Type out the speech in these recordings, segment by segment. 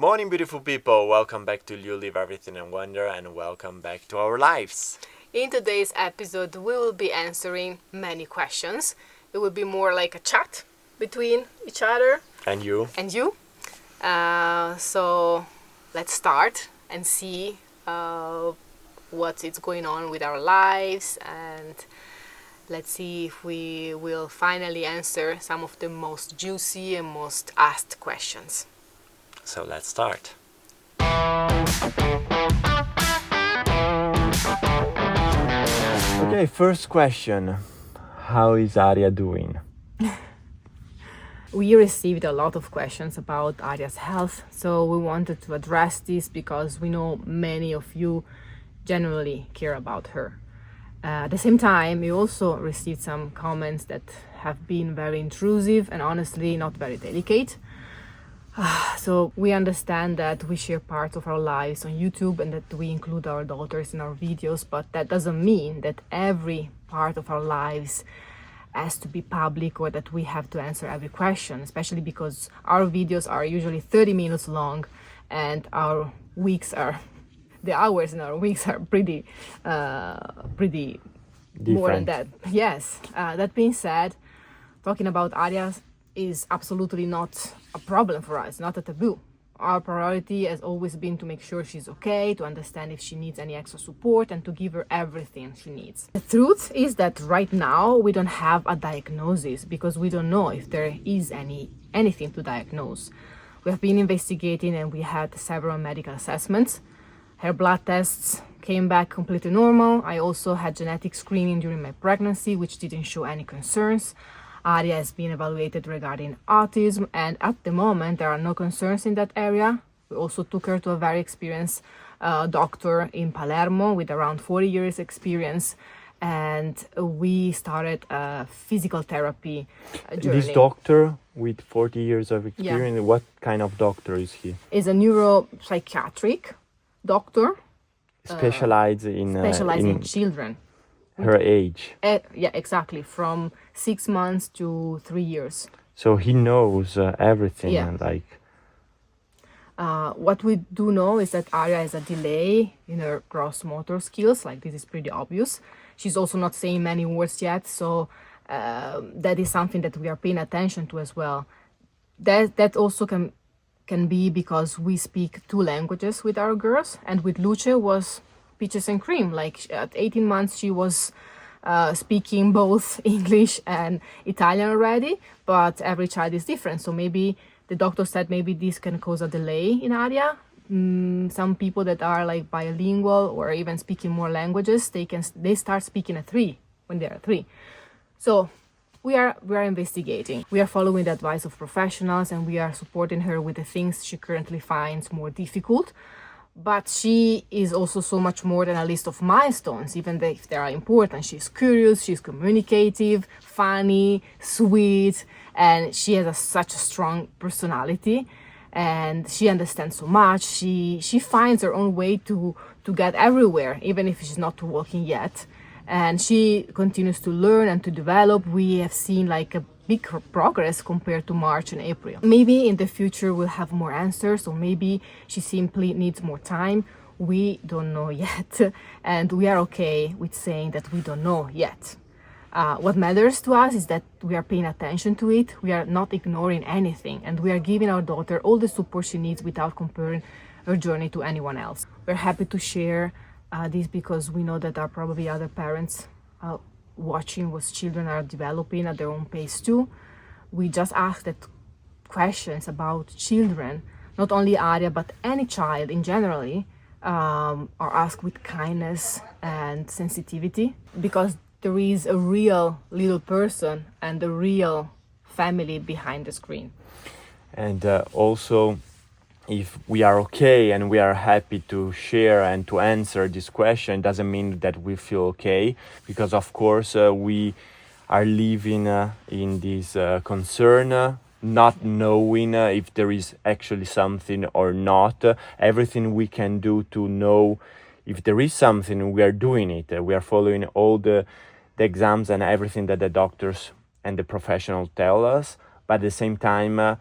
morning, beautiful people. Welcome back to Leave Everything and Wander, and welcome back to our lives. In today's episode, we will be answering many questions. It will be more like a chat between each other. And you. So let's start and see what is going on with our lives, and let's see if we will finally answer some of the most juicy and most asked questions. So let's start. Okay, first question. How is Aria doing? We received a lot of questions about Aria's health, so we wanted to address this because we know many of you genuinely care about her. At the same time, we also received some comments that have been very intrusive and honestly not very delicate. So we understand that we share parts of our lives on YouTube and that we include our daughters in our videos, but that doesn't mean that every part of our lives has to be public or that we have to answer every question, especially because our videos are usually 30 minutes long and our weeks are, the hours in our weeks are pretty more than that. Yes, that being said, talking about Arya is absolutely not a problem for us, not a taboo. Our priority has always been to make sure she's okay, to understand if she needs any extra support, and to give her everything she needs. The truth is that right now we don't have a diagnosis because we don't know if there is anything to diagnose. We have been investigating and we had several medical assessments. Her blood tests came back completely normal. I also had genetic screening during my pregnancy, which didn't show any concerns. Aria has been evaluated regarding autism, and at the moment there are no concerns in that area. We also took her to a very experienced doctor in Palermo with around 40 years experience, and we started a physical therapy journey. This doctor with 40 years of experience, What kind of doctor is he? Is a neuropsychiatric doctor. Specialized in children. Her age. Yeah, exactly. From 6 months to 3 years. So he knows everything. Yeah. What we do know is that Arya has a delay in her gross motor skills. Like, this is pretty obvious. She's also not saying many words yet, so that is something that we are paying attention to as well. That also can be because we speak 2 languages with our girls, and with Luce was peaches and cream. Like, at 18 months she was speaking both English and Italian already, but every child is different, so maybe the doctor said maybe this can cause a delay in Aria. Some people that are like bilingual or even speaking more languages, they start speaking at 3 when they are 3. So we are investigating. We are following the advice of professionals, and we are supporting her with the things she currently finds more difficult. But she is also so much more than a list of milestones, even if they are important. She's curious, she's communicative, funny, sweet, and she has such a strong personality, and she understands so much. She finds her own way to get everywhere, even if she's not walking yet. And she continues to learn and to develop. We have seen like a big progress compared to March and April. Maybe in the future we'll have more answers, or maybe she simply needs more time. We don't know yet, and we are okay with saying that we don't know yet. What matters to us is that we are paying attention to it, we are not ignoring anything, and we are giving our daughter all the support she needs without comparing her journey to anyone else. We're happy to share this because we know that there are probably other parents watching what children are developing at their own pace too. We just ask that questions about children, not only Arya but any child in generally, are asked with kindness and sensitivity, because there is a real little person and a real family behind the screen. And also, if we are okay and we are happy to share and to answer this question, doesn't mean that we feel okay, because of course we are living in this concern, not knowing if there is actually something or not. Everything we can do to know if there is something, we are doing it. We are following all the exams and everything that the doctors and the professionals tell us, but at the same time,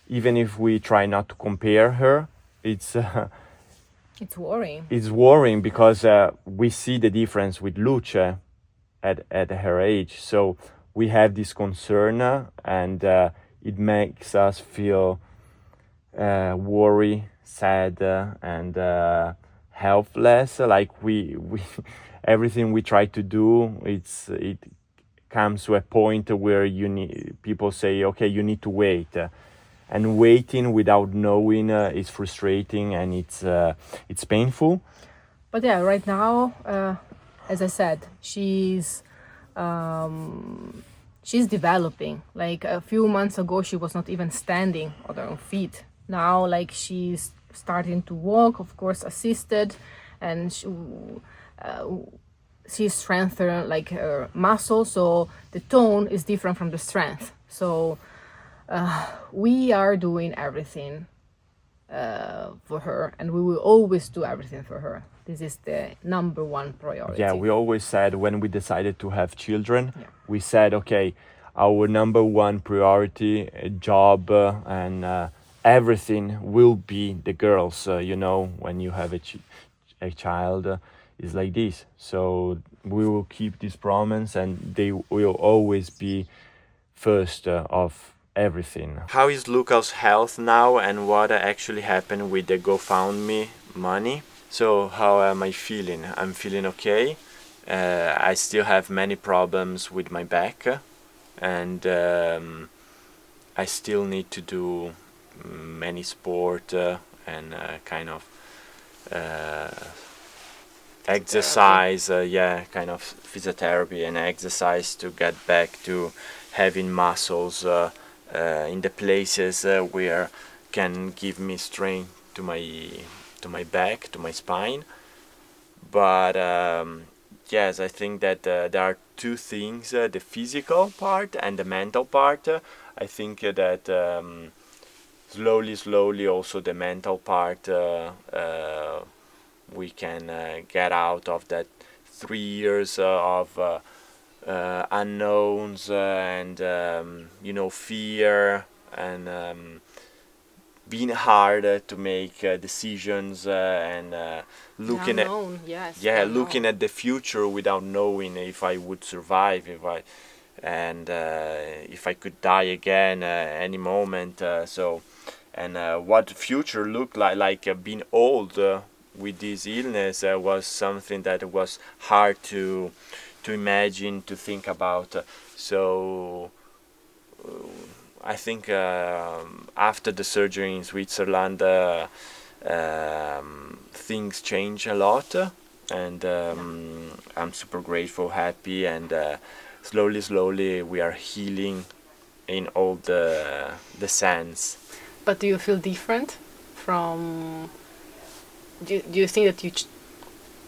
even if we try not to compare her, it's It's worrying. it's worrying because we see the difference with Luce at her age. So we have this concern, and it makes us feel worry, sad, and helpless. Like we everything we try to do, it comes to a point where people say, okay, you need to wait. And waiting without knowing is frustrating, and it's painful. But yeah, right now, as I said, she's developing. Like a few months ago, she was not even standing on her own feet. Now, like she's starting to walk, of course, assisted, and she strengthened like her muscle, so the tone is different from the strength. So we are doing everything for her, and we will always do everything for her. This is the number one priority. Yeah, we always said when we decided to have children, we said, okay, our number one priority, job, and everything will be the girls. When you have a child, is like this. So we will keep this promise, and they will always be first of everything. How is Luca's health now, and what actually happened with the GoFundMe money? So how am I feeling? I'm feeling okay. I still have many problems with my back, and I still need to do many sport and kind of exercise, kind of physiotherapy and exercise to get back to having muscles in the places where can give me strength to my back, to my spine. But yes, I think that there are two things: the physical part and the mental part. I think that slowly, also the mental part, we can get out of that 3 years of unknowns and fear and being hard to make decisions and looking unknown, yes, looking at the future without knowing if I would survive, if I could die again any moment. What the future looked like being old with this illness was something that was hard to imagine, to think about. So I think after the surgery in Switzerland, things change a lot, and I'm super grateful, happy, and slowly we are healing in all the sense. But do you feel different from? Do you think that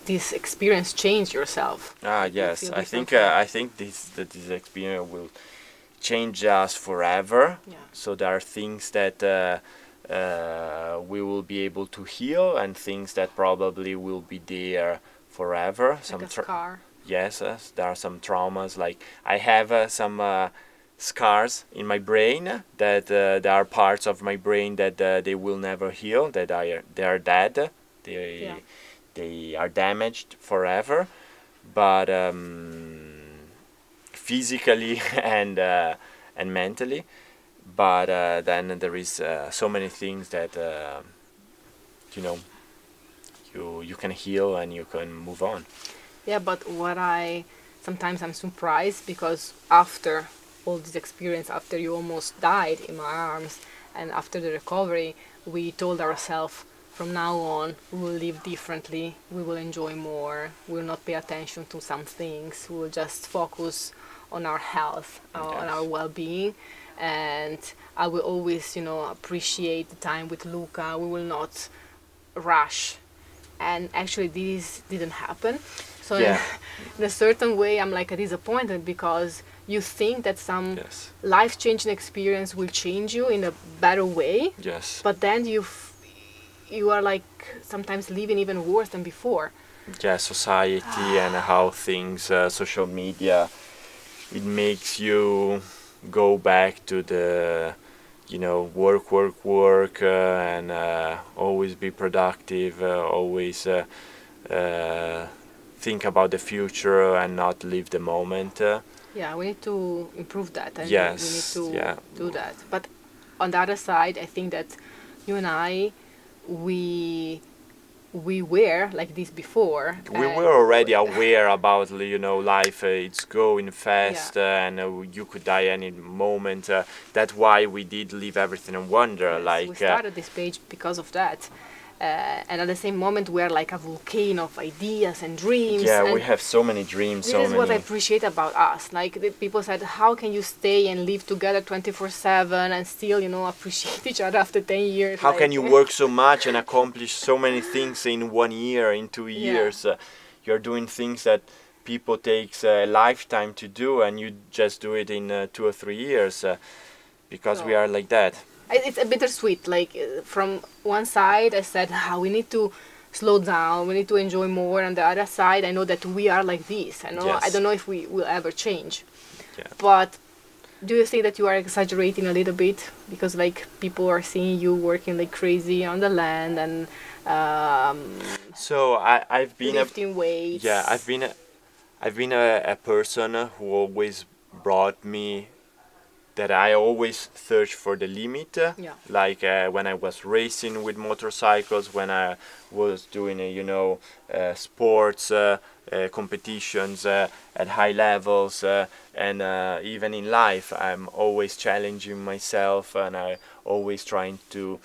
this experience changed yourself? Yes, I think this experience will change us forever. Yeah. So there are things that we will be able to heal, and things that probably will be there forever. Like a scar. Yes, there are some traumas. Like I have some scars in my brain that there are parts of my brain that they will never heal. That they are dead. They are damaged forever. But physically and mentally. But then there is so many things that you can heal and you can move on. Yeah, but sometimes I'm surprised, because after all this experience, after you almost died in my arms, and after the recovery, we told ourselves, from now on, we will live differently, we will enjoy more, we will not pay attention to some things, we will just focus on our health, on our well-being, and I will always, appreciate the time with Luca, we will not rush. And actually this didn't happen. So in a certain way, I'm like disappointed, because you think that some life-changing experience will change you in a better way. Yes. But then you are like sometimes living even worse than before. Yeah, society and how things, social media, it makes you go back to work, and always be productive, always think about the future and not live the moment. Yeah, we need to improve that, and Yes, we need to yeah. do that. But on the other side, I think that you and I, we were like this before. We and were already aware about life. It's going fast, Yeah. and you could die any moment. That's why we did leave everything and wonder. Yes, Like we started this page because of that. And at the same moment, we're like a volcano of ideas and dreams. yeah, and we have so many dreams. this So is what I many. appreciate about us. Like the people said, how can you stay and live together 24/7 and still, appreciate each other after 10 years? How like, can you work so much and accomplish so many things in 1 year, in 2 Yeah. years? You're doing things that people takes a lifetime to do, and you just do it in 2 or 3 years, because we So- are like that. It's a bittersweet. Like from one side, I said, we need to slow down. We need to enjoy more. On the other side, I know that we are like this. I Yes. don't know if we will ever change. Yeah. But do you think that you are exaggerating a little bit because like people are seeing you working like crazy on the land and So I've been lifting weights? Yeah, I've been a person who always brought me that I always search for the limit. Yeah. Like when I was racing with motorcycles, when I was doing sports competitions at high levels, and even in life, I'm always challenging myself, and I always trying to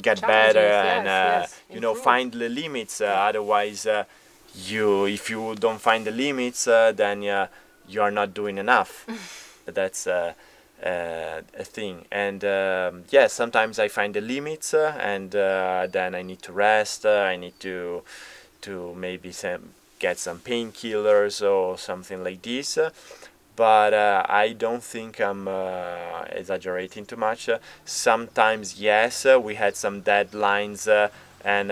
get Challenges, better, yes, and yes, improve. find the limits. Otherwise, if you don't find the limits, then you are not doing enough. That's a thing. And sometimes I find the limits, and then I need to rest. I need to maybe get some painkillers or something like this. But I don't think I'm exaggerating too much. Sometimes, yes, we had some deadlines, and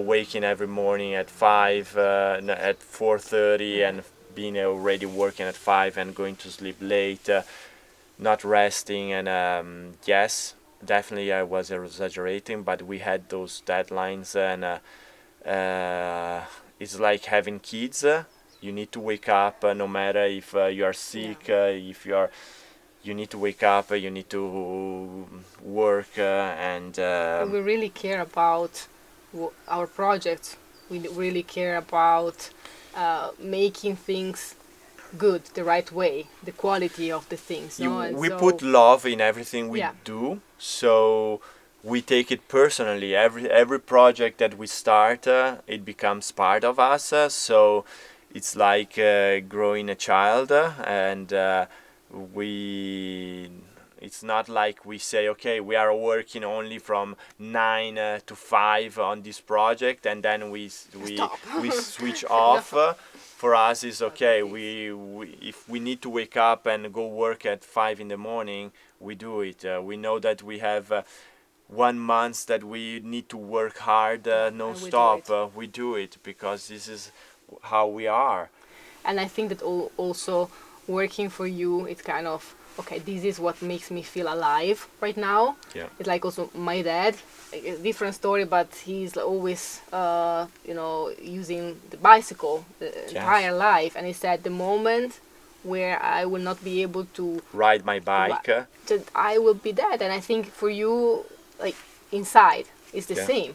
waking every morning at 5, at 4:30, and being already working at 5 and going to sleep late, not resting, and yes, definitely I was exaggerating, but we had those deadlines, and it's like having kids. You need to wake up no matter if you are sick, if you need to wake up, you need to work, and we really care about our projects. We really care about making things good, the right way, the quality of the things. No? And we so- put love in everything we Yeah. do, so we take it personally. Every project that we start, it becomes part of us. So it's like growing a child, and it's not like we say, okay, we are working only from 9 to 5 on this project, and then we Stop. we switch off. For us, is okay. We if we need to wake up and go work at 5 in the morning, we do it. We know that we have 1 month that we need to work hard, no and we do stop. it. We do it because this is how we are. And I think that also working for you, it's kind of, okay, this is what makes me feel alive right now. Yeah. It's like also my dad, like a different story, but he's always, using the bicycle the entire life. And he said the moment where I will not be able to Ride my bike. that I will be dead. And I think for you, like inside, it's the Yeah. same.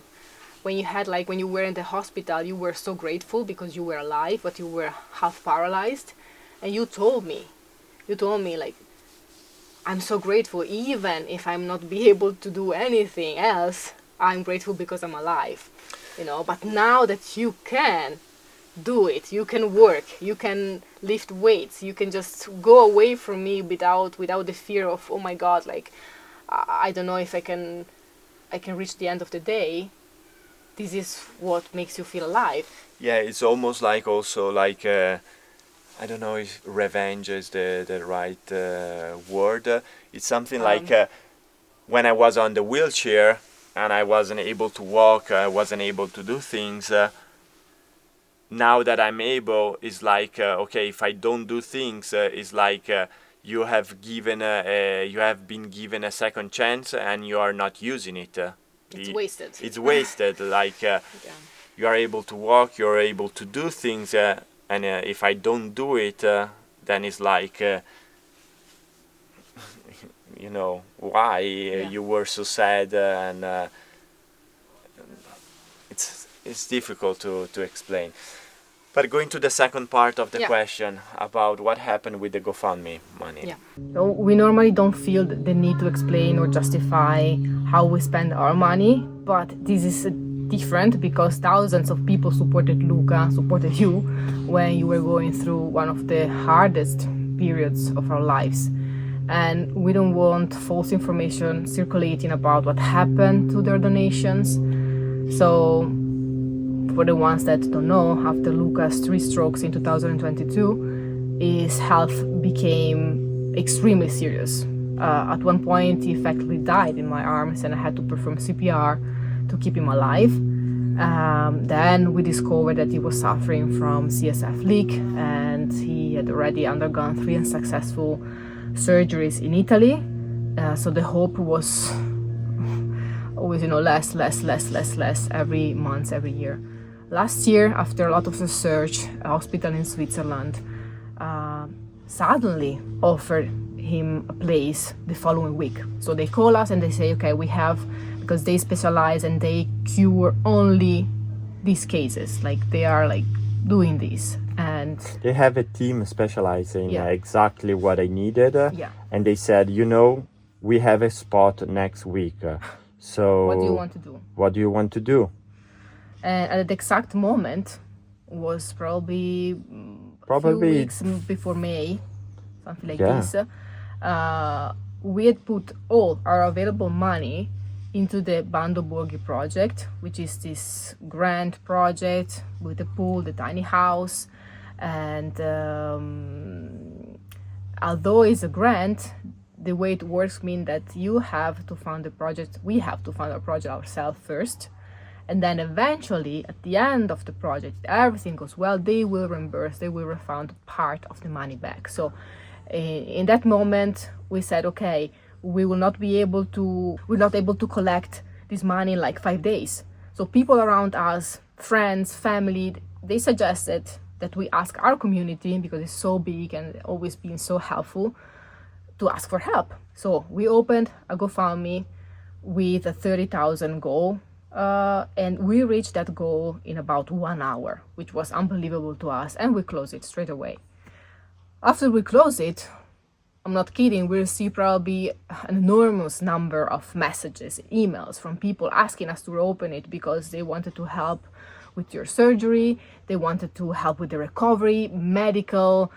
When you were in the hospital, you were so grateful because you were alive, but you were half paralyzed, and you told me, like, I'm so grateful, even if I'm not be able to do anything else, I'm grateful because I'm alive, But now that you can do it, you can work, you can lift weights, you can just go away from me without the fear of, oh my God, like I don't know if I can reach the end of the day. This is what makes you feel alive. Yeah, it's almost like also like I don't know if revenge is the right word. It's something like when I was on the wheelchair and I wasn't able to walk, I wasn't able to do things. Now that I'm able, it's like okay, if I don't do things, it's like you have been given a second chance and you are not using it. It's wasted. It's wasted. Like Yeah. you are able to walk, you're able to do things, and if I don't do it, then it's like, why you were so sad, and it's difficult to explain. But going to the second part of the question about what happened with the GoFundMe money. Yeah. So we normally don't feel the need to explain or justify how we spend our money, but this is different because thousands of people supported Luca, supported you when you were going through one of the hardest periods of our lives. And we don't want false information circulating about what happened to their donations. So for the ones that don't know, after Luca's 3 strokes in 2022, his health became extremely serious. At one point, he effectively died in my arms and I had to perform CPR to keep him alive. Then we discovered that he was suffering from CSF leak and he had already undergone 3 unsuccessful surgeries in Italy. So the hope was always, less every month, every year. Last year, after a lot of research, a hospital in Switzerland suddenly offered him a place the following week. So they call us and they say, okay, we have, because they specialize and they cure only these cases. Like they are like doing this. And they have a team specializing exactly what I needed. And they said, we have a spot next week. So what do you want to do? What do you want to do? And at the exact moment was probably a few weeks before May, something like this. We had put all our available money into the Bando Borghi project, which is this grand project with the pool, the tiny house. And although it's a grant, the way it works means that you have to fund the project, we have to fund our project ourselves first. And then eventually, at the end of the project, if everything goes well, they will reimburse, they will refund part of the money back. So in that moment, we said, okay, we're not able to collect this money in like 5 days. So people around us, friends, family, they suggested that we ask our community, because it's so big and always been so helpful, to ask for help. So we opened a GoFundMe with a 30,000 goal. And we reached that goal in about 1 hour, which was unbelievable to us, and we closed it straight away. After we closed it, I'm not kidding, we received probably an enormous number of messages, emails from people asking us to reopen it because they wanted to help with your surgery, they wanted to help with the recovery, medical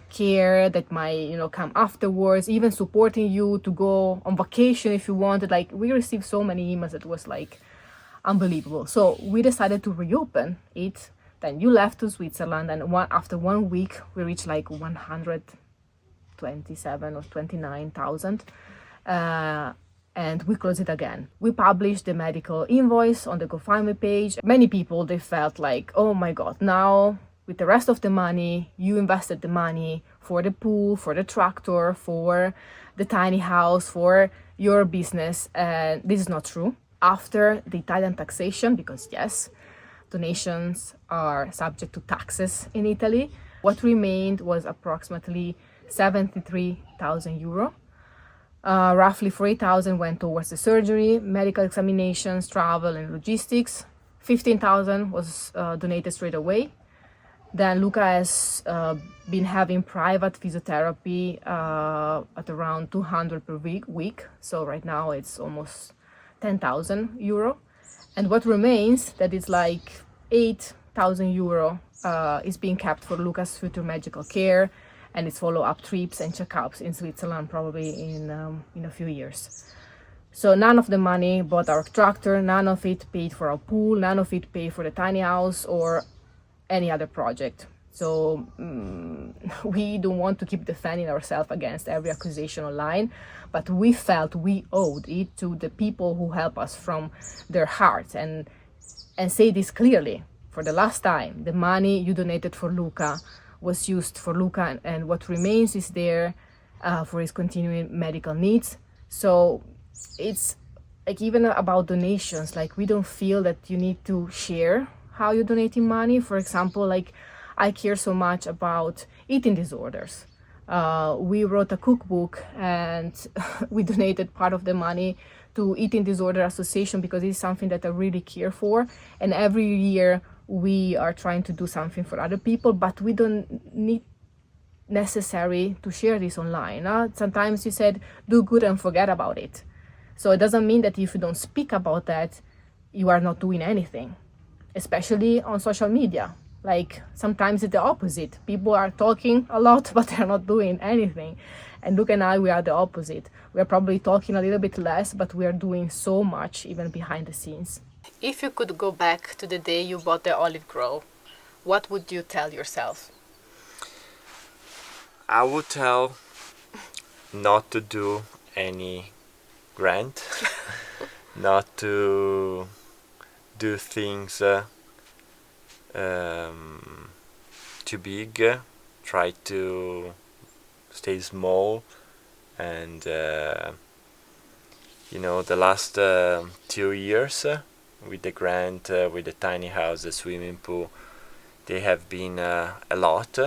care that might come afterwards, even supporting you to go on vacation if you wanted. Like, we received so many emails that was like unbelievable. So we decided to reopen it. Then you left to Switzerland, and after 1 week we reached like 127 or 29,000. And we closed it again. We published the medical invoice on the GoFundMe page. Many people, they felt like, oh my God, now with the rest of the money, you invested the money for the pool, for the tractor, for the tiny house, for your business. And this is not true. After the Italian taxation, because yes, donations are subject to taxes in Italy, what remained was approximately 73,000 euro. Roughly 4,000 went towards the surgery, medical examinations, travel, and logistics. 15,000 was donated straight away. Then Luca has been having private physiotherapy at around 200 per week. So right now it's almost 10,000 euro. And what remains, that is like 8,000 euro, is being kept for Luca's future medical care and its follow-up trips and checkups in Switzerland, probably in a few years. So none of the money bought our tractor, none of it paid for our pool, none of it paid for the tiny house or any other project. So we don't want to keep defending ourselves against every accusation online, but we felt we owed it to the people who help us from their hearts and say this clearly. For the last time, the money you donated for Luca was used for Luca, and what remains is there for his continuing medical needs. So it's like even about donations, like we don't feel that you need to share how you're donating money. For example, like I care so much about eating disorders. We wrote a cookbook and we donated part of the money to Eating Disorder Association because it's something that I really care for. And every year we are trying to do something for other people, but we don't need necessary to share this online. Sometimes you said do good and forget about it. So it doesn't mean that if you don't speak about that, you are not doing anything, especially on social media. Like sometimes it's the opposite. People are talking a lot, but they're not doing anything. And Luke and I, we are the opposite. We are probably talking a little bit less, but we are doing so much even behind the scenes. If you could go back to the day you bought the olive grove, what would you tell yourself? I would tell not to do any grant, not to do things too big, try to stay small, and the last 2 years with the grant, with the tiny house, the swimming pool, they have been a lot.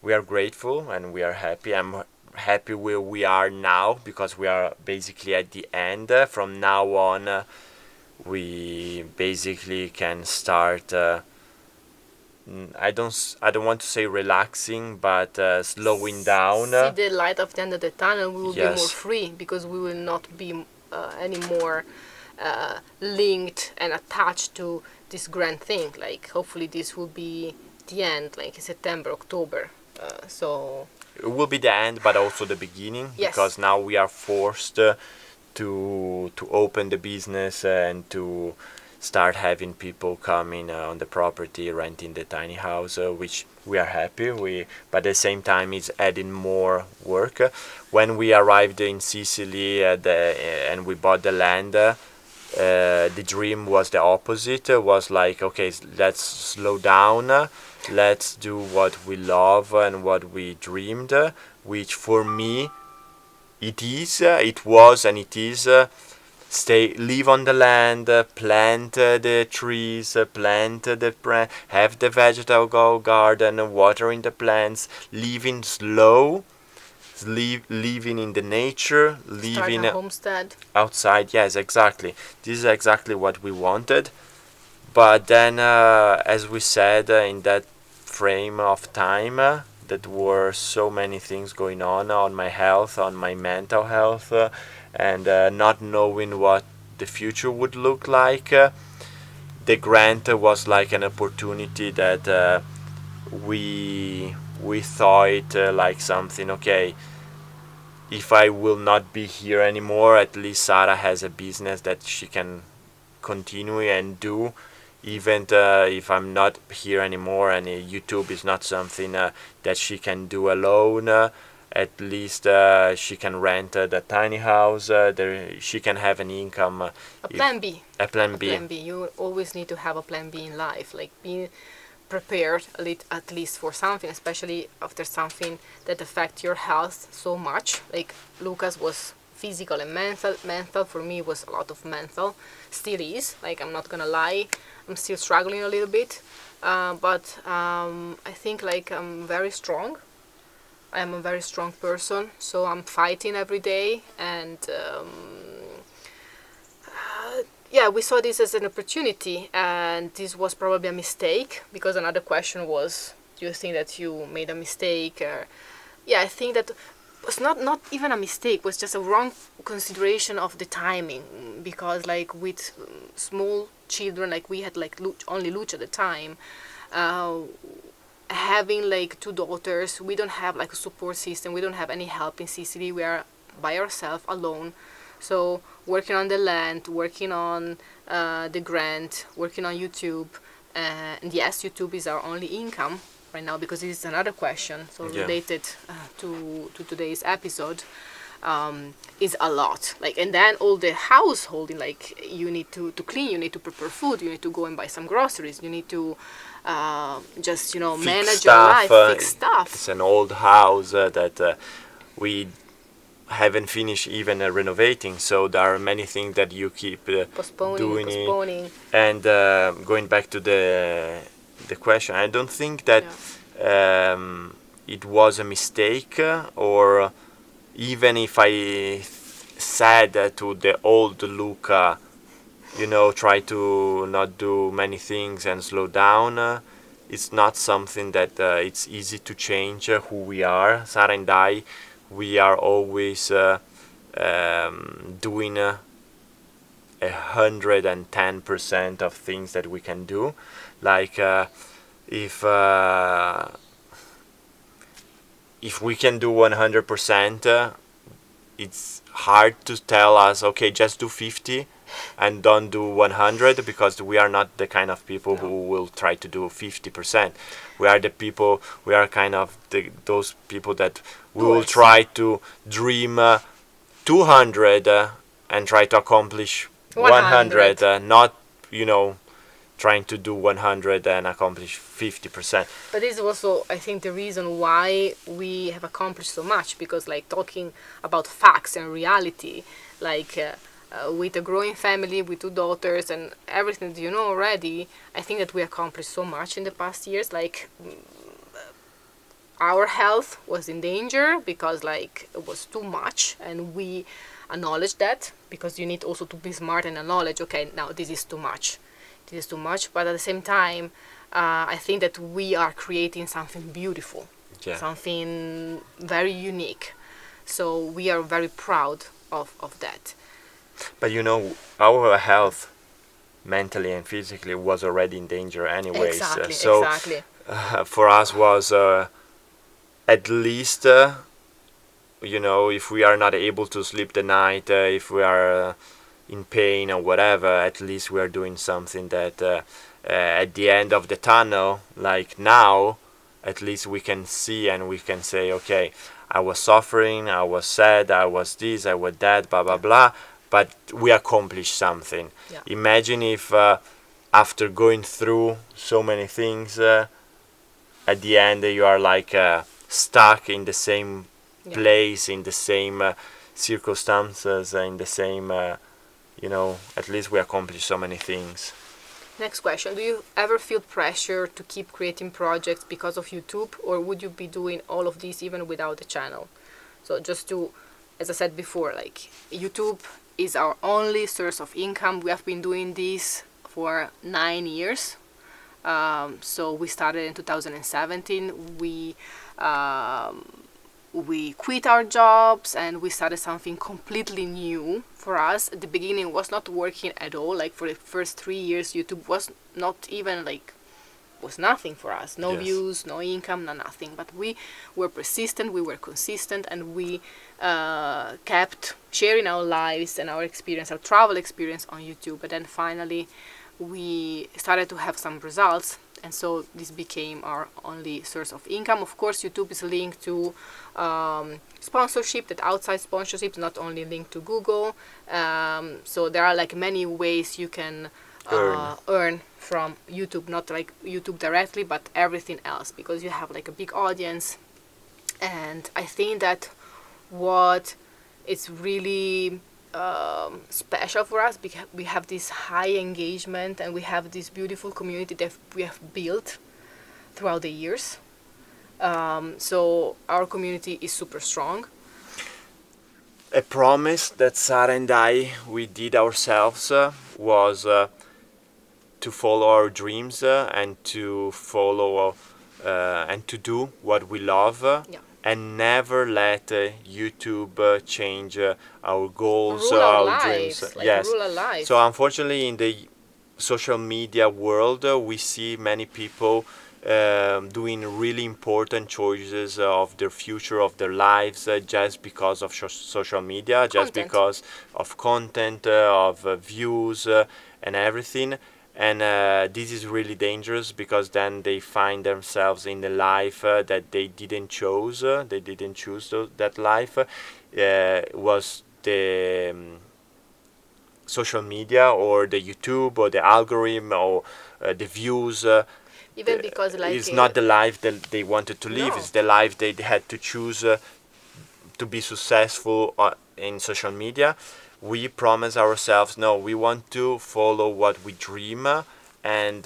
We are grateful and we are happy. I'm happy where we are now because we are basically at the end. From now on, we basically can start. I don't want to say relaxing, but slowing down. See the light of the end of the tunnel. We will be Yes. more free because we will not be anymore linked and attached to this grand thing. Like hopefully this will be the end, like in September, October. So It will be the end, but also the beginning, Yes. because now we are forced to open the business and to start having people coming on the property, renting the tiny house, which we are happy. But at the same time, it's adding more work. When we arrived in Sicily and we bought the land, the dream was the opposite. It was like, okay, let's slow down. Let's do what we love and what we dreamed, which for me it was and it is live on the land, plant the trees, have the vegetable garden, watering the plants, living slow, living in the nature, start living a homestead. outside. Yes, exactly. This is exactly what we wanted. But then, as we said, in that frame of time, that were so many things going on my health, on my mental health, and not knowing what the future would look like. The grant was like an opportunity that we thought like something. Okay, if I will not be here anymore, at least Sara has a business that she can continue and do, even if I'm not here anymore, and YouTube is not something that she can do alone. At least she can rent the tiny house. She can have an income. A plan B. A plan B. Plan B. You always need to have a plan B in life, like being prepared at least for something, especially after something that affects your health so much. Like Lucas was physical and mental. Mental for me was a lot of mental. Still is. Like I'm not gonna lie, I'm still struggling a little bit. But I think like I'm very strong. I am a very strong person, so I'm fighting every day, and yeah, we saw this as an opportunity, and this was probably a mistake, because another question was, do you think that you made a mistake? Yeah, I think that was not even a mistake, was just a wrong consideration of the timing, because like with small children, like we had like only Luce at the time, having like 2 daughters, we don't have like a support system, we don't have any help in Sicily, we are by ourselves alone. So working on the land, working on the grant, working on YouTube, and yes, YouTube is our only income right now, because this is another question, so Yeah. related to today's episode, is a lot. Like, and then all the householding, like you need to clean, you need to prepare food, you need to go and buy some groceries, you need to just Fix manage stuff, your life, fix stuff. It's an old house that we haven't finished even renovating, so there are many things that you keep postponing. And going back to the question, I don't think that it was a mistake, or even if I said to the old Luca, try to not do many things and slow down. It's not something that it's easy to change who we are. Sara and I, we are always doing 110% of things that we can do. Like if we can do 100%, it's hard to tell us, okay, just do 50 and don't do 100, because we are not the kind of people who will try to do 50%. We are kind of those people that will try to dream 200 and try to accomplish 100, not trying to do 100 and accomplish 50%. But this is also, I think, the reason why we have accomplished so much, because like talking about facts and reality, like with a growing family, with 2 daughters and everything that you know already, I think that we accomplished so much in the past years. Like our health was in danger because like it was too much, and we acknowledge that, because you need also to be smart and acknowledge, okay, now this is too much, but at the same time I think that we are creating something beautiful, something very unique, so we are very proud of that. But our health mentally and physically was already in danger anyways. Exactly. For us was at least if we are not able to sleep the night, if we are in pain or whatever, at least we are doing something that at the end of the tunnel, like now, at least we can see and we can say, okay, I was suffering, I was sad, I was this, I was that, blah blah blah, but we accomplished something. Imagine if after going through so many things, at the end you are like stuck in the same place, in the same circumstances, in the same at least we accomplished so many things. Next question: do you ever feel pressure to keep creating projects because of YouTube, or would you be doing all of this even without the channel? So just to, as I said before, like YouTube is our only source of income. We have been doing this for 9 years. So we started in 2017. We quit our jobs and we started something completely new for us. At the beginning, it was not working at all. Like for the first 3 years, YouTube was not even was nothing for us. No views, no income, no nothing. But we were persistent, we were consistent, and we kept sharing our lives and our experience, our travel experience on YouTube. And then finally, we started to have some results. And so this became our only source of income. Of course, YouTube is linked to sponsorship, that outside sponsorship, not only linked to Google. So there are like many ways you can earn from YouTube, not like YouTube directly, but everything else, because you have like a big audience. And I think that what is really special for us, because we have this high engagement and we have this beautiful community that we have built throughout the years. So our community is super strong. A promise that Sara and we did ourselves was to follow our dreams and to follow and to do what we love. And never let YouTube change our goals, our dreams. Rule our lives. So unfortunately, in the social media world, we see many people doing really important choices of their future, of their lives, just because of social media, just because of content, of views, and everything. And this is really dangerous, because then they find themselves in a life that they didn't choose. They didn't choose that life. Was the social media or the YouTube or the algorithm or the views. Even because it's not the life that they wanted to live. It's the life they had to choose to be successful in social media, we promise ourselves, no, we want to follow what we dream and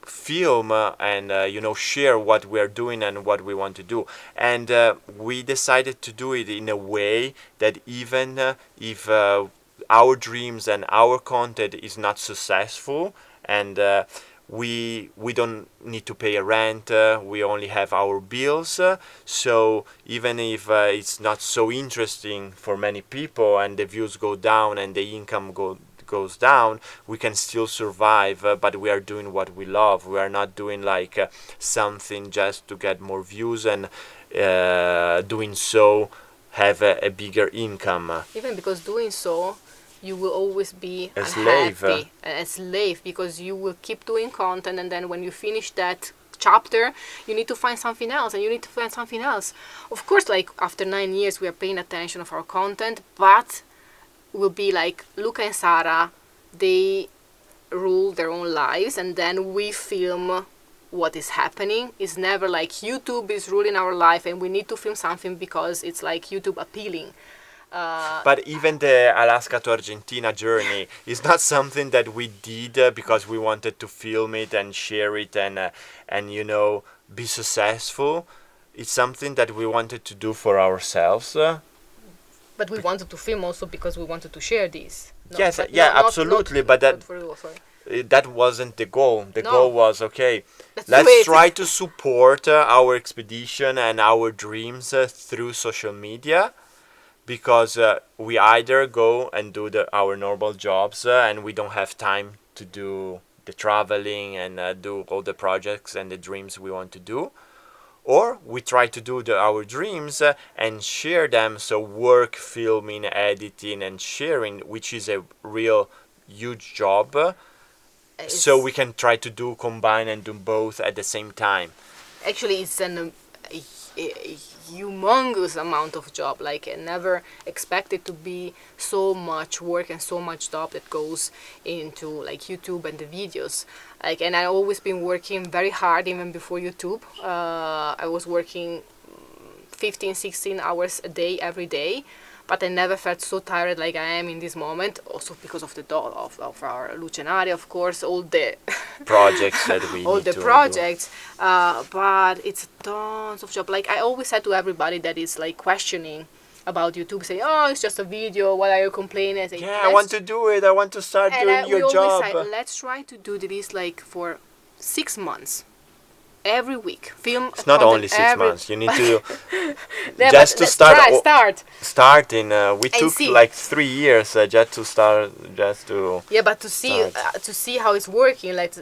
film and share what we are doing and what we want to do. And we decided to do it in a way that even if our dreams and our content is not successful, and we don't need to pay a rent, we only have our bills, so even if it's not so interesting for many people and the views go down and the income goes down, we can still survive, but we are doing what we love. We are not doing like something just to get more views and doing so have a bigger income. Even because doing so, you will always be a slave, because you will keep doing content, and then when you finish that chapter, you need to find something else, and you need to find something else. Of course, like after 9 years, we are paying attention of our content, but will be like Luca and Sara, they rule their own lives, and then we film what is happening. It's never like YouTube is ruling our life and we need to film something because it's like YouTube appealing. But even the Alaska to Argentina journey is not something that we did because we wanted to film it and share it and be successful. It's something that we wanted to do for ourselves. But we wanted to film also because we wanted to share this. Yes, absolutely. But that wasn't the goal. The goal was, okay, let's try to support our expedition and our dreams through social media, because we either go and do our normal jobs and we don't have time to do the traveling and do all the projects and the dreams we want to do, or we try to do our dreams and share them. So work, filming, editing and sharing, which is a real huge job. So we can try to combine and do both at the same time. Actually, it's a humongous amount of job. Like, I never expected to be so much work and so much job that goes into like YouTube and the videos. Like, and I always been working very hard even before YouTube. I was working 15, 16 hours a day every day, but I never felt so tired like I am in this moment. Also because of the of our Luce and Aria, of course, all the projects that we all need the to projects. But it's tons of job. Like I always said to everybody that is like questioning about YouTube, say, oh, it's just a video, what are you complaining? I say, yeah, I want to do it, I want to start doing your job. Say, let's try to do this like for 6 months. Every week, film. It's not only 6 months. You need to just to start. Starting, we took like 3 years just to start. Yeah, but to see how it's working, like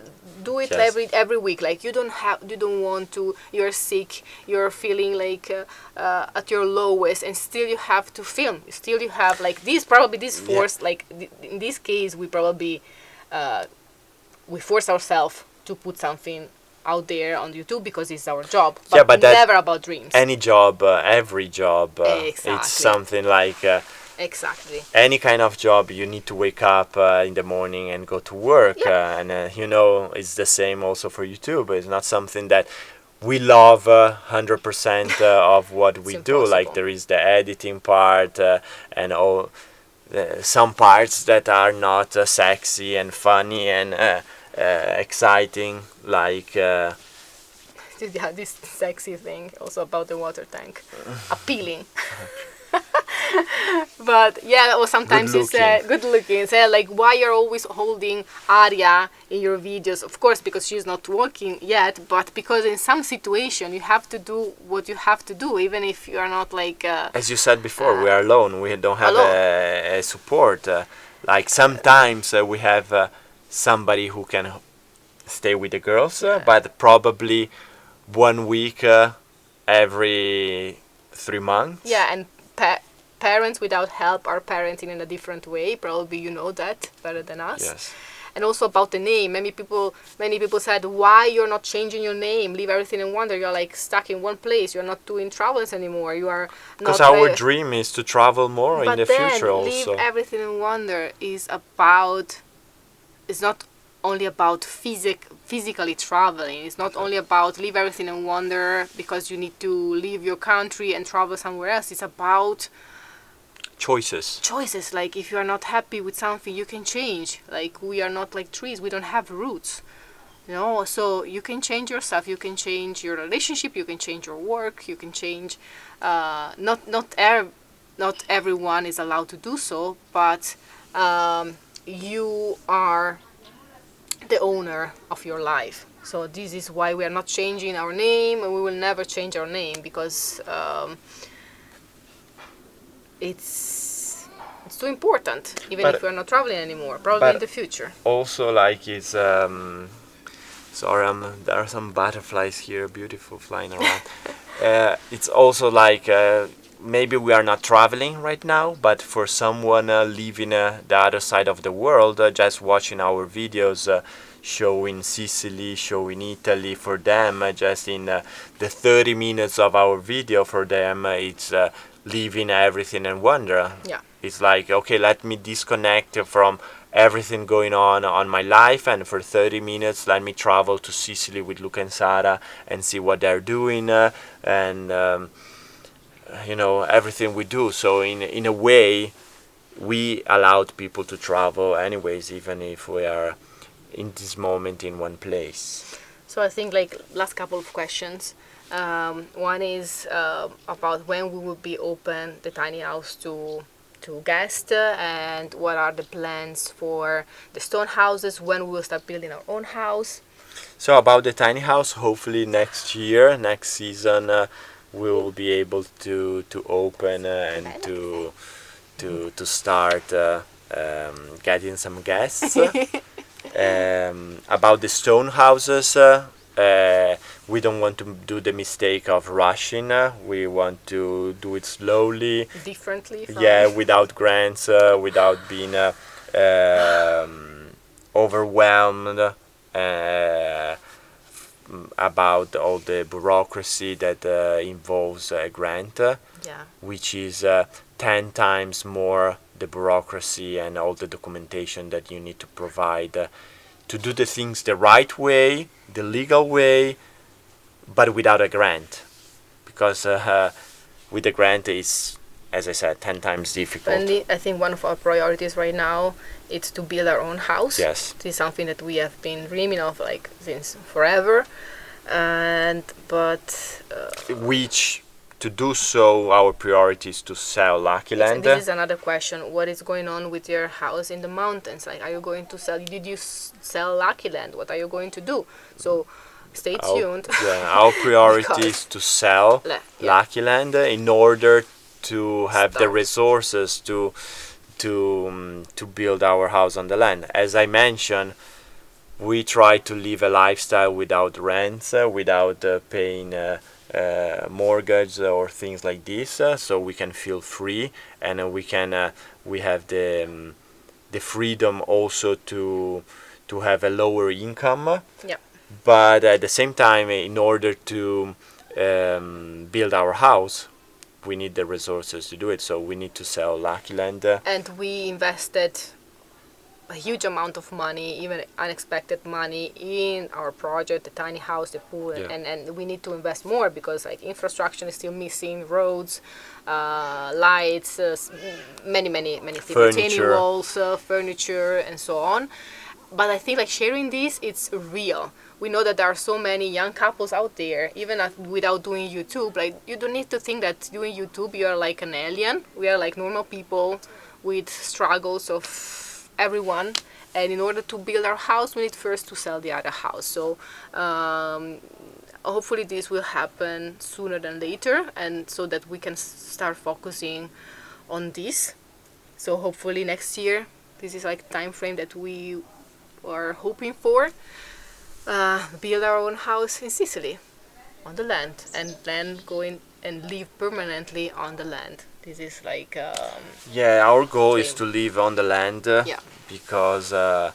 do it every week. Like you don't want to. You're sick. You're feeling like at your lowest, and still you have to film. Still you have like this. Probably this force. Yeah. Like in this case, we probably we force ourselves to put something out there on YouTube because it's our job, but never about dreams. Any job, every job, it's something like exactly any kind of job. You need to wake up in the morning and go to work, and it's the same also for YouTube. It's not something that we love 100% of what we do. Like there is the editing part and all some parts that are not sexy and funny and exciting, like this sexy thing also about the water tank appealing. But or sometimes it's good looking. Say like, why you're always holding Aria in your videos? Of course, because she's not working yet, but because in some situation you have to do what you have to do, even if you are not like as you said before, we are alone. We don't have a support. Like sometimes we have somebody who can stay with the girls, but probably 1 week every 3 months. Yeah, and parents without help are parenting in a different way. Probably you know that better than us. Yes. And also about the name, many people said, why you're not changing your name? Leave Everything and Wander. You're like stuck in one place. You're not doing travels anymore. You are not. Because our dream is to travel more in the future. Leave Everything and Wander is about. It's not only about physically traveling. It's not only about leave everything and wander because you need to leave your country and travel somewhere else. It's about choices. Like if you are not happy with something, you can change. Like we are not like trees, we don't have roots, so you can change yourself, you can change your relationship, you can change your work, you can change not everyone is allowed to do so, but you are the owner of your life. So this is why we are not changing our name, and we will never change our name, because it's too important, even if we're not traveling anymore, probably in the future. Also, like it's sorry, there are some butterflies here, beautiful, flying around. It's also like maybe we are not traveling right now, but for someone living the other side of the world, just watching our videos showing Sicily, showing Italy, for them, just in the 30 minutes of our video, for them, it's leaving everything and wander. Yeah. It's like, okay, let me disconnect from everything going on my life, and for 30 minutes let me travel to Sicily with Luca and Sara and see what they're doing, and everything we do. So in a way, we allowed people to travel anyways, even if we are in this moment in one place. So I think like last couple of questions. One is about when we will be open the tiny house to guests, and what are the plans for the stone houses, when we will start building our own house. So about the tiny house, hopefully next year, next season, we will be able to open and to start getting some guests. About the stone houses, we don't want to do the mistake of rushing. We want to do it slowly, Differently. without grants, without being overwhelmed about all the bureaucracy that involves a grant, which is 10 times more the bureaucracy and all the documentation that you need to provide to do the things the right way, the legal way, but without a grant. Because with a grant is, as I said, 10 times difficult. And I think one of our priorities right now is to build our own house. Yes. This is something that we have been dreaming of like since forever. Which, to do so, our priority is to sell Lucky Land. This is another question. What is going on with your house in the mountains? Like, are you going to sell? Did you sell Lucky Land? What are you going to do? So, stay tuned. Our priority is to sell Lucky Land in order to have the resources to build our house on the land. As I mentioned, we try to live a lifestyle without rents, without paying mortgage or things like this, so we can feel free, and we have the freedom also to have a lower income. Yeah. But at the same time, in order to build our house, we need the resources to do it. So we need to sell Lucky Land. And we invested a huge amount of money, even unexpected money, in our project, the tiny house, the pool, and we need to invest more because like infrastructure is still missing, roads, lights, many things, retaining walls, furniture, and so on. But I think like sharing this, it's real. We know that there are so many young couples out there, even without doing YouTube. Like, you don't need to think that doing YouTube you are like an alien. We are like normal people with struggles of everyone, and in order to build our house we need first to sell the other house. So hopefully this will happen sooner than later, and so that we can start focusing on this. So hopefully next year, this is like time frame that we are hoping for, build our own house in Sicily on the land, and then go and live permanently on the land. This is like our goal is to live on the land, because the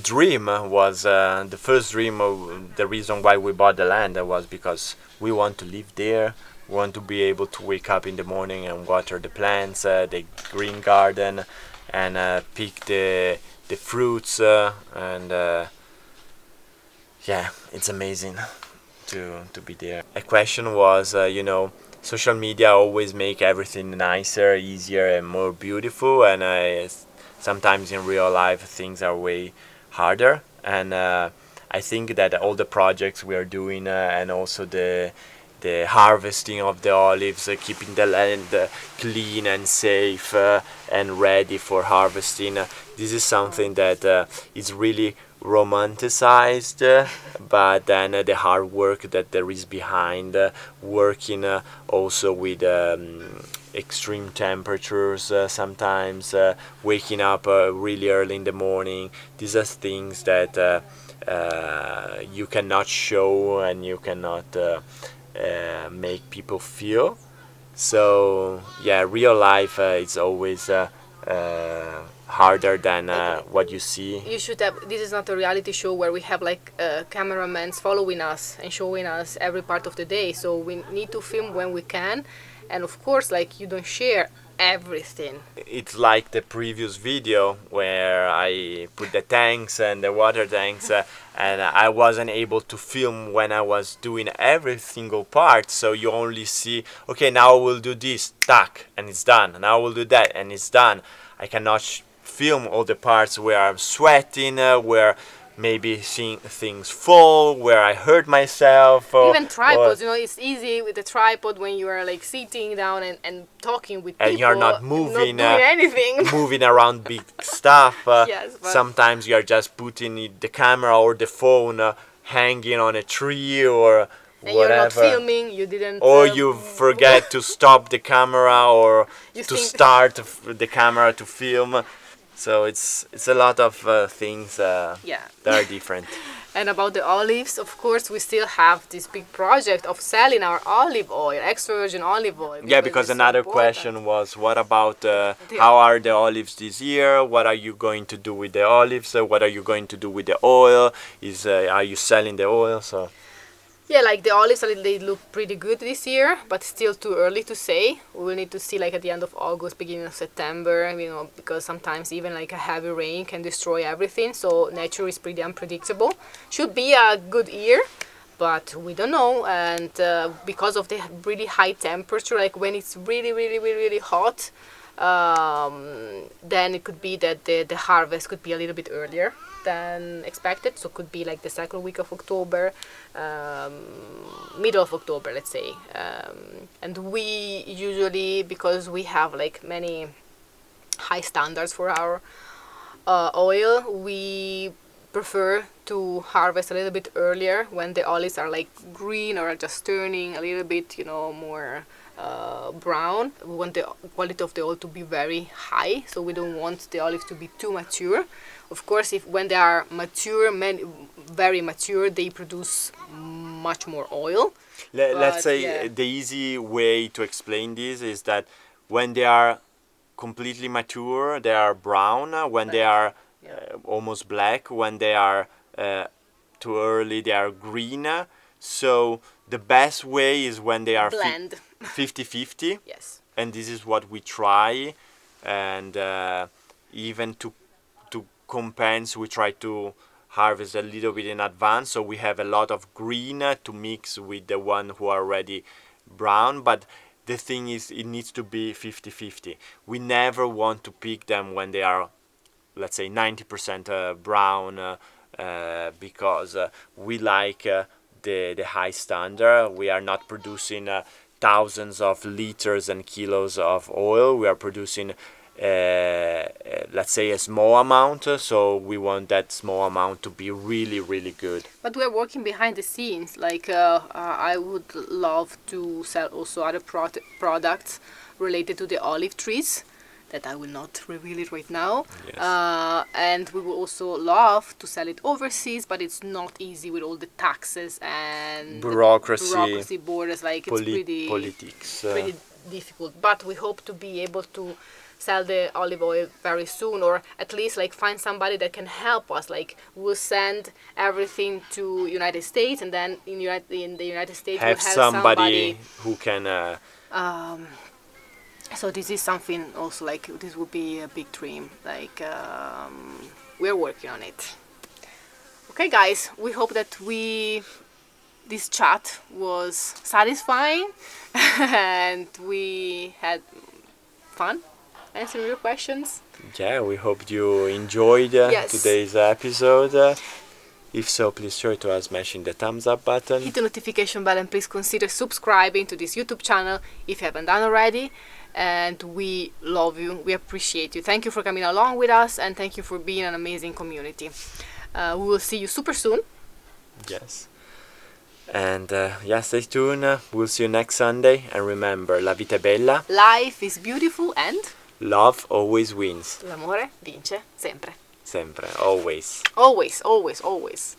dream was the first dream of the reason why we bought the land was because we want to live there. We want to be able to wake up in the morning and water the plants, the green garden, and pick the fruits and yeah, it's amazing to be there. A question was, social media always make everything nicer, easier, and more beautiful, and sometimes in real life things are way harder. And I think that all the projects we are doing, and also the harvesting of the olives, keeping the land clean and safe and ready for harvesting. This is something that is really romanticized, but then the hard work that there is behind working also with extreme temperatures sometimes, waking up really early in the morning. These are things that you cannot show and you cannot make people feel. So yeah, real life is always harder than what you see. You should have. This is not a reality show where we have like cameramans following us and showing us every part of the day. So we need to film when we can, and of course, like you don't share everything. It's like the previous video where I put the tanks and the water tanks, and I wasn't able to film when I was doing every single part. So you only see, okay, now I will do this, tack, and it's done. Now I will do that, and it's done. I cannot film all the parts where I'm sweating, where maybe seeing things fall, where I hurt myself. Even tripods, it's easy with the tripod when you are like sitting down and talking with people. And you're not moving, not doing anything. moving around big stuff. Yes, but sometimes you're just putting the camera or the phone hanging on a tree or and whatever. you're not filming, you didn't. Or you forget to stop the camera or to start the camera to film. So it's a lot of things that are different. And about the olives, of course, we still have this big project of selling our olive oil, extra virgin olive oil. Yeah, because another question was, what about how are the olives this year? What are you going to do with the olives? What are you going to do with the oil? Are you selling the oil? So. Yeah, like the olives, they look pretty good this year, but still too early to say. We will need to see like at the end of August, beginning of September, because sometimes even like a heavy rain can destroy everything. So nature is pretty unpredictable. Should be a good year, but we don't know. And because of the really high temperature, like when it's really, really, really, really hot, then it could be that the harvest could be a little bit earlier than expected. So it could be like the second week of October, middle of October, let's say. And we usually, because we have like many high standards for our oil, we prefer to harvest a little bit earlier when the olives are like green or just turning a little bit, more brown. We want the quality of the oil to be very high, so we don't want the olives to be too mature. Of course, when they are mature, very mature, they produce much more oil. Let's say the easy way to explain this is that when they are completely mature, they are brown. When they are almost black. When they are too early, they are green. So the best way is when they are blend 50-50. Yes. And this is what we try. And even to compense, we try to harvest a little bit in advance, so we have a lot of green to mix with the one who are already brown. But the thing is, it needs to be 50-50. We never want to pick them when they are, let's say, 90% brown, because we like the high standard. We are not producing thousands of liters and kilos of oil. We are producing let's say a small amount, so we want that small amount to be really, really good. But we're working behind the scenes. Like I would love to sell also other products related to the olive trees that I will not reveal it right now. Yes. And we will also love to sell it overseas, but it's not easy with all the taxes and bureaucracy borders. Like it's politics. Pretty difficult. But we hope to be able to sell the olive oil very soon, or at least like find somebody that can help us. Like we'll send everything to United States, and then in the United States have we'll have somebody who can so this is something also, like this would be a big dream. Like we're working on it. Okay, guys, we hope that this chat was satisfying and we had fun answering your questions. Yeah, we hope you enjoyed Yes. today's episode. If so, please sure to smashing the thumbs up button. Hit the notification bell and please consider subscribing to this YouTube channel if you haven't done already. And we love you. We appreciate you. Thank you for coming along with us, and thank you for being an amazing community. We will see you super soon. Yes. And stay tuned. We'll see you next Sunday. And remember, la vita è bella. Life is beautiful and Love always wins. l'amore vince sempre. Sempre. Always. Always, always, always.